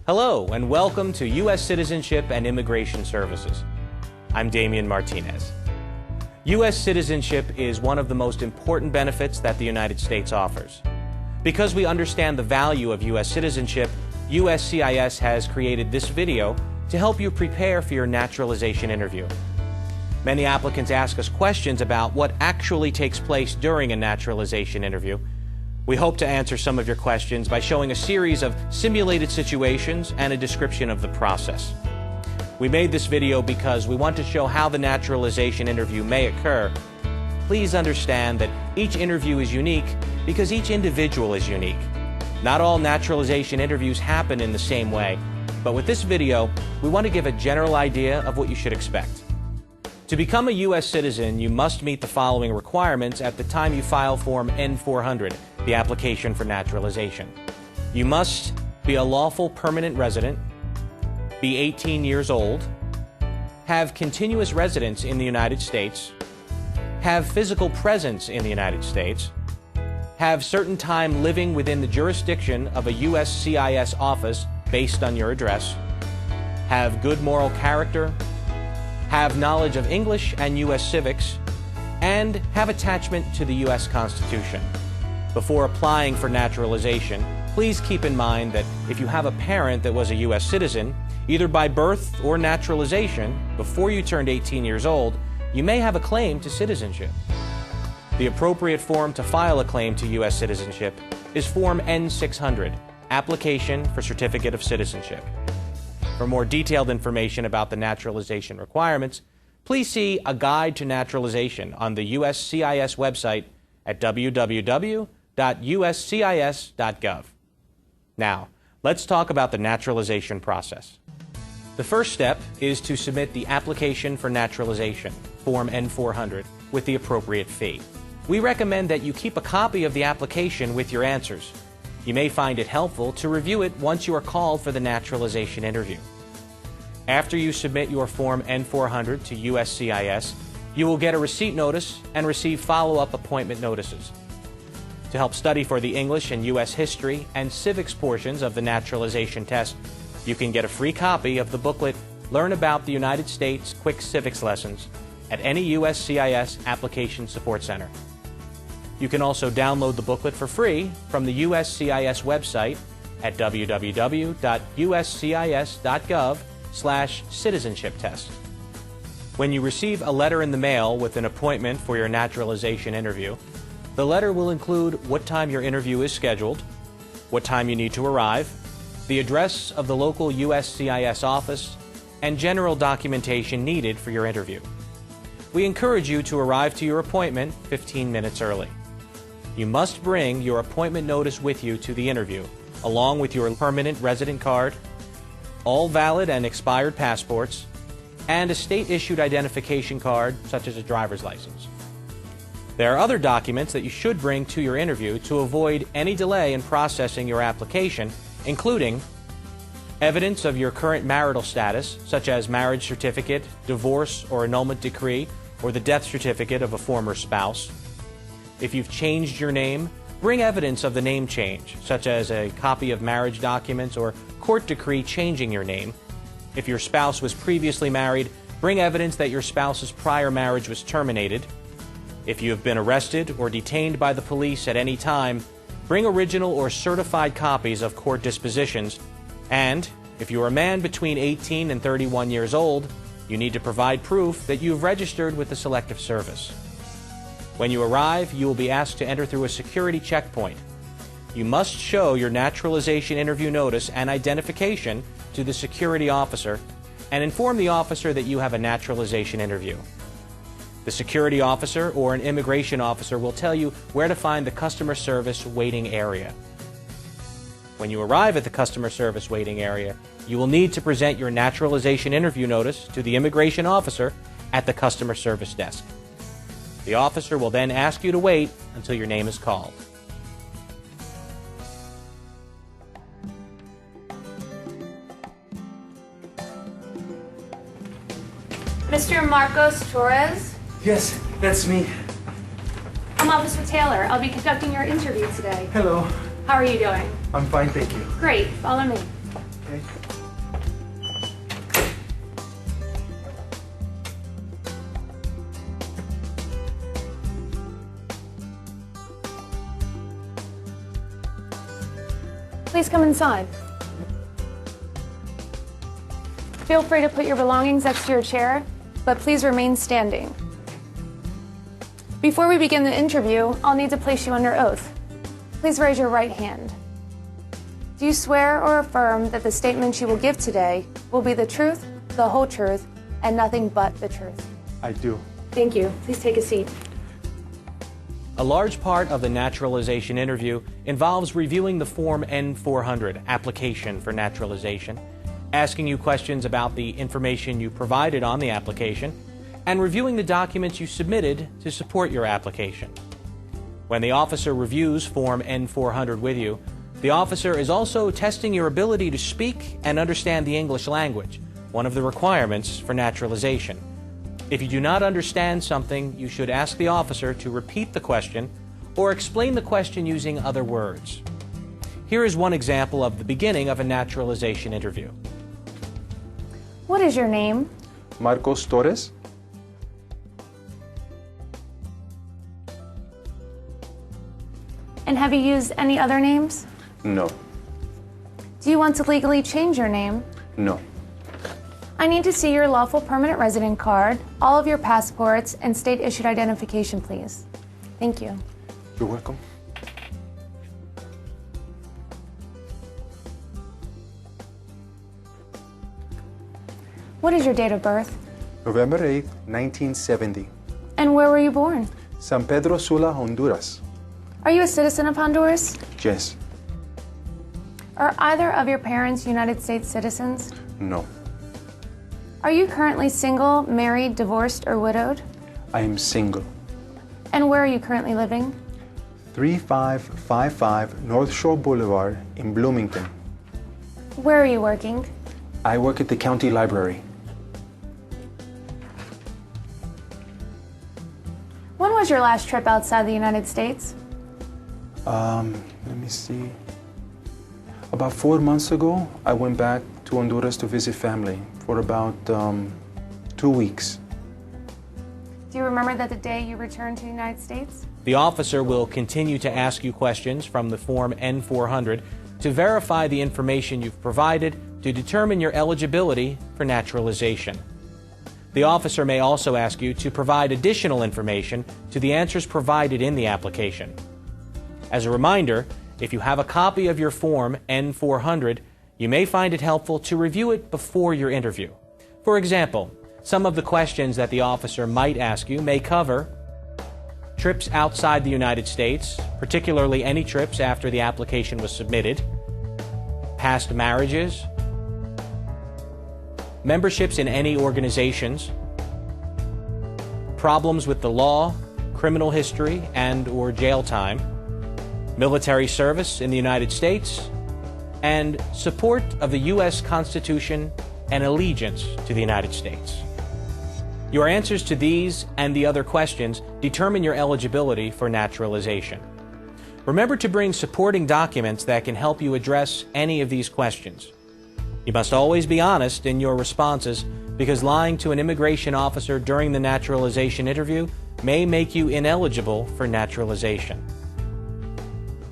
Hello, and welcome to U.S. Citizenship and Immigration Services. I'm Damian Martinez. U.S. citizenship is one of the most important benefits that the United States offers. Because we understand the value of U.S. citizenship, USCIS has created this video to help you prepare for your naturalization interview. Many applicants ask us questions about what actually takes place during a naturalization interview. We hope to answer some of your questions by showing a series of simulated situations and a description of the process. We made this video because we want to show how the naturalization interview may occur. Please understand that each interview is unique because each individual is unique. Not all naturalization interviews happen in the same way, but with this video, we want to give a general idea of what you should expect. To become a U.S. citizen, you must meet the following requirements at the time you file Form N-400, the application for naturalization. You must be a lawful permanent resident, be 18 years old, have continuous residence in the United States, have physical presence in the United States, have certain time living within the jurisdiction of a USCIS office based on your address, have good moral character, have knowledge of English and U.S. civics, and have attachment to the U.S. Constitution. Before applying for naturalization, please keep in mind that if you have a parent that was a U.S. citizen, either by birth or naturalization, before you turned 18 years old, you may have a claim to citizenship. The appropriate form to file a claim to U.S. citizenship is Form N-600, Application for Certificate of Citizenship. For more detailed information about the naturalization requirements, please see A Guide to Naturalization on the USCIS website at www.uscis.gov. Now, let's talk about the naturalization process. The first step is to submit the application for naturalization, Form N-400, with the appropriate fee. We recommend that you keep a copy of the application with your answers. You may find it helpful to review it once you are called for the naturalization interview. After you submit your Form N-400 to USCIS, you will get a receipt notice and receive follow-up appointment notices. To help study for the English and U.S. history and civics portions of the naturalization test, you can get a free copy of the booklet Learn About the United States Quick Civics Lessons at any USCIS Application Support Center. You can also download the booklet for free from the USCIS website at www.uscis.gov/citizenship test. When you receive a letter in the mail with an appointment for your naturalization interview, the letter will include what time your interview is scheduled, what time you need to arrive, the address of the local USCIS office, and general documentation needed for your interview. We encourage you to arrive to your appointment 15 minutes early. You must bring your appointment notice with you to the interview, along with your permanent resident card, all valid and expired passports, and a state-issued identification card, such as a driver's license. There are other documents that you should bring to your interview to avoid any delay in processing your application, including evidence of your current marital status, such as marriage certificate, divorce or annulment decree, or the death certificate of a former spouse. If you've changed your name, bring evidence of the name change, such as a copy of marriage documents or court decree changing your name. If your spouse was previously married, bring evidence that your spouse's prior marriage was terminated. If you have been arrested or detained by the police at any time, bring original or certified copies of court dispositions. And if you are a man between 18 and 31 years old, you need to provide proof that you have registered with the Selective Service. When you arrive, you will be asked to enter through a security checkpoint. You must show your naturalization interview notice and identification to the security officer and inform the officer that you have a naturalization interview. The security officer or an immigration officer will tell you where to find the customer service waiting area. When you arrive at the customer service waiting area, you will need to present your naturalization interview notice to the immigration officer at the customer service desk. The officer will then ask you to wait until your name is called. Mr. Marcos Torres? Yes, that's me. I'm Officer Taylor. I'll be conducting your interview today. Hello. How are you doing? I'm fine, thank you. Great. Follow me. Okay. Please come inside. Feel free to put your belongings next to your chair, but please remain standing. Before we begin the interview, I'll need to place you under oath. Please raise your right hand. Do you swear or affirm that the statements you will give today will be the truth, the whole truth, and nothing but the truth? I do. Thank you. Please take a seat. A large part of the naturalization interview involves reviewing the Form N-400, application for naturalization, asking you questions about the information you provided on the application, and reviewing the documents you submitted to support your application. When the officer reviews Form N-400 with you, the officer is also testing your ability to speak and understand the English language, one of the requirements for naturalization. If you do not understand something, you should ask the officer to repeat the question or explain the question using other words. Here is one example of the beginning of a naturalization interview. What is your name? Marcos Torres. And have you used any other names? No. Do you want to legally change your name? No. I need to see your lawful permanent resident card, all of your passports, and state-issued identification, please. Thank you. You're welcome. What is your date of birth? November 8th, 1970. And where were you born? San Pedro Sula, Honduras. Are you a citizen of Honduras? Yes. Are either of your parents United States citizens? No. Are you currently single, married, divorced, or widowed? I am single. And where are you currently living? 3555 North Shore Boulevard in Bloomington. Where are you working? I work at the county library. When was your last trip outside the United States? Let me see. About 4 months ago, I went back to Honduras to visit family for about 2 weeks. Do you remember the day you returned to the United States? The officer will continue to ask you questions from the Form N-400 to verify the information you've provided to determine your eligibility for naturalization. The officer may also ask you to provide additional information to the answers provided in the application. As a reminder, if you have a copy of your Form N-400, you may find it helpful to review it before your interview. For example, some of the questions that the officer might ask you may cover trips outside the United States, particularly any trips after the application was submitted, past marriages, memberships in any organizations, problems with the law, criminal history and/or jail time, military service in the United States, and support of the U.S. Constitution and allegiance to the United States. Your answers to these and the other questions determine your eligibility for naturalization. Remember to bring supporting documents that can help you address any of these questions. You must always be honest in your responses because lying to an immigration officer during the naturalization interview may make you ineligible for naturalization.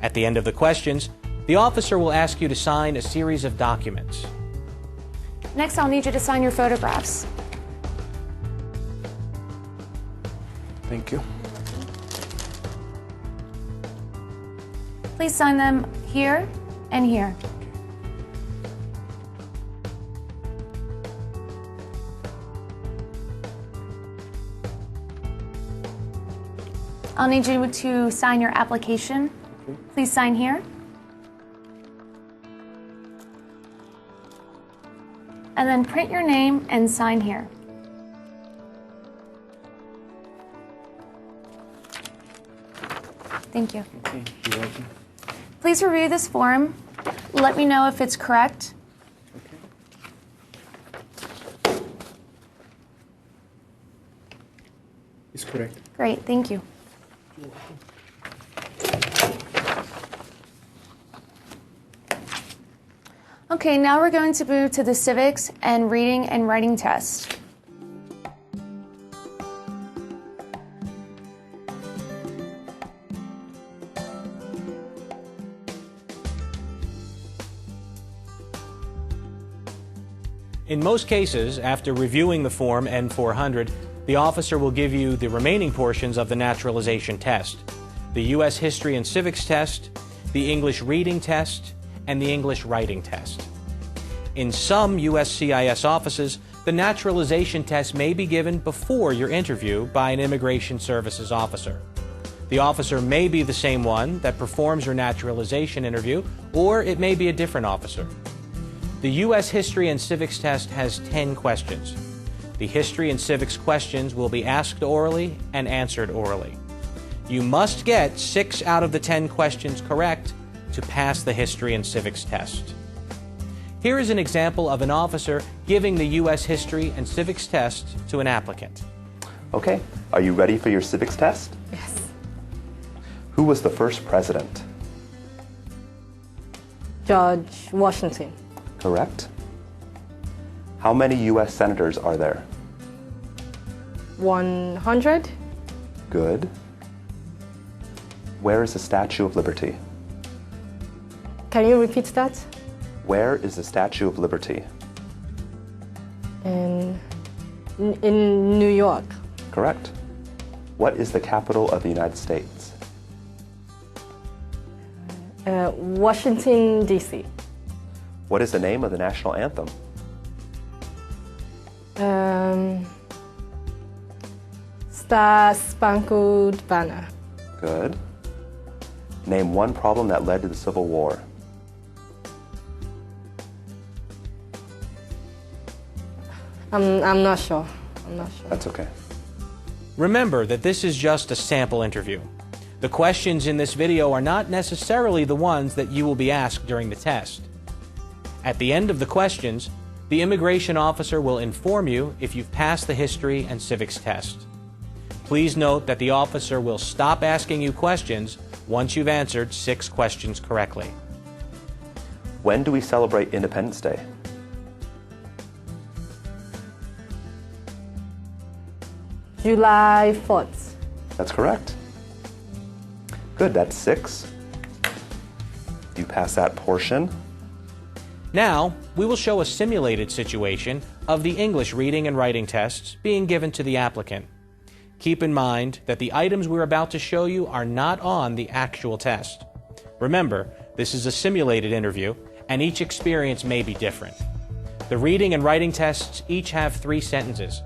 At the end of the questions, the officer will ask you to sign a series of documents. Next, I'll need you to sign your photographs. Thank you. Please sign them here and here. I'll need you to sign your application. Please sign here. And then print your name and sign here. Thank you. Okay, you're welcome. Please review this form. Let me know if it's correct. Okay. It's correct. Great, thank you. You're welcome. Okay, now we're going to move to the civics and reading and writing test. In most cases, after reviewing the Form N-400, the officer will give you the remaining portions of the naturalization test: the U.S. History and Civics test, the English Reading test, and the English Writing test. In some USCIS offices, the naturalization test may be given before your interview by an Immigration Services officer. The officer may be the same one that performs your naturalization interview, or it may be a different officer. The U.S. History and Civics test has 10 questions. The History and Civics questions will be asked orally and answered orally. You must get 6 out of the 10 questions correct to pass the History and Civics test. Here is an example of an officer giving the U.S. History and Civics test to an applicant. Okay, are you ready for your civics test? Yes. Who was the first president? George Washington. Correct. How many U.S. senators are there? 100. Good. Where is the Statue of Liberty? Can you repeat that? Where is the Statue of Liberty? In New York. Correct. What is the capital of the United States? Washington, D.C. What is the name of the national anthem? Star Spangled Banner. Good. Name one problem that led to the Civil War. I'm not sure. That's okay. Remember that this is just a sample interview. The questions in this video are not necessarily the ones that you will be asked during the test. At the end of the questions, the immigration officer will inform you if you've passed the History and Civics test. Please note that the officer will stop asking you questions once you've answered 6 questions correctly. When do we celebrate Independence Day? July 4th. That's correct. Good, that's 6. You pass that portion. Now, we will show a simulated situation of the English reading and writing tests being given to the applicant. Keep in mind that the items we're about to show you are not on the actual test. Remember, this is a simulated interview, and each experience may be different. The reading and writing tests each have 3 sentences.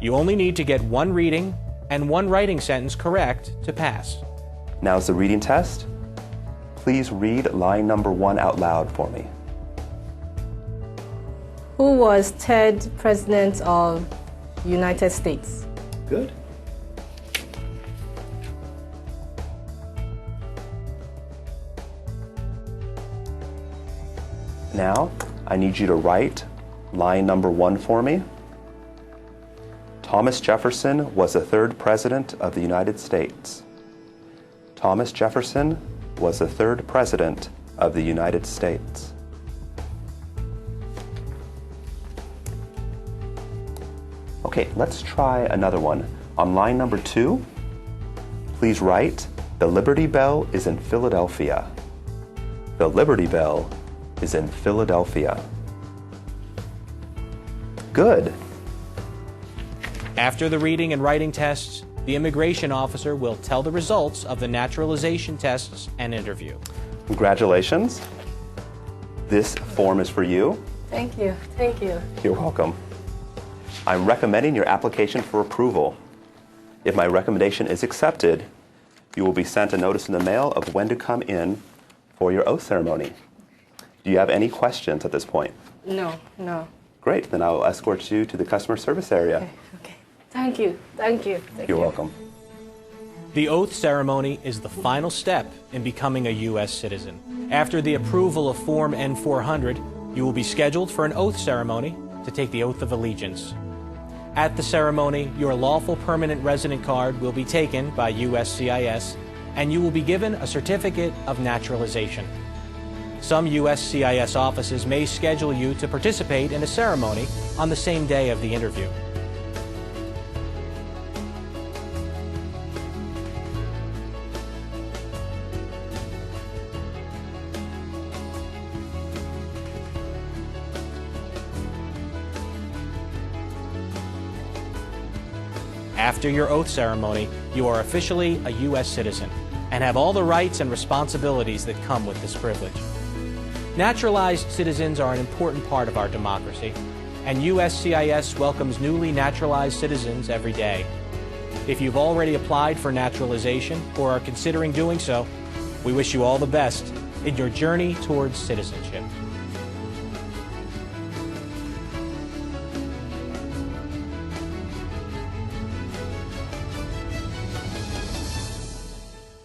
You only need to get 1 reading and 1 writing sentence correct to pass. Now is the reading test. Please read line number 1 out loud for me. Who was third president of United States? Good. Now, I need you to write line number 1 for me. Thomas Jefferson was the 3rd president of the United States. Thomas Jefferson was the 3rd president of the United States. Okay, let's try another one. On line number 2, please write, the Liberty Bell is in Philadelphia. The Liberty Bell is in Philadelphia. Good. After the reading and writing tests, the immigration officer will tell the results of the naturalization tests and interview. Congratulations. This form is for you. Thank you. Thank you. You're welcome. I'm recommending your application for approval. If my recommendation is accepted, you will be sent a notice in the mail of when to come in for your oath ceremony. Do you have any questions at this point? No. Great, then I will escort you to the customer service area. Okay. Thank you. You're welcome. The oath ceremony is the final step in becoming a U.S. citizen. After the approval of Form N-400, you will be scheduled for an oath ceremony to take the oath of allegiance. At the ceremony, your lawful permanent resident card will be taken by USCIS, and you will be given a certificate of naturalization. Some USCIS offices may schedule you to participate in a ceremony on the same day of the interview. After your oath ceremony, you are officially a U.S. citizen and have all the rights and responsibilities that come with this privilege. Naturalized citizens are an important part of our democracy, and USCIS welcomes newly naturalized citizens every day. If you've already applied for naturalization or are considering doing so, we wish you all the best in your journey towards citizenship.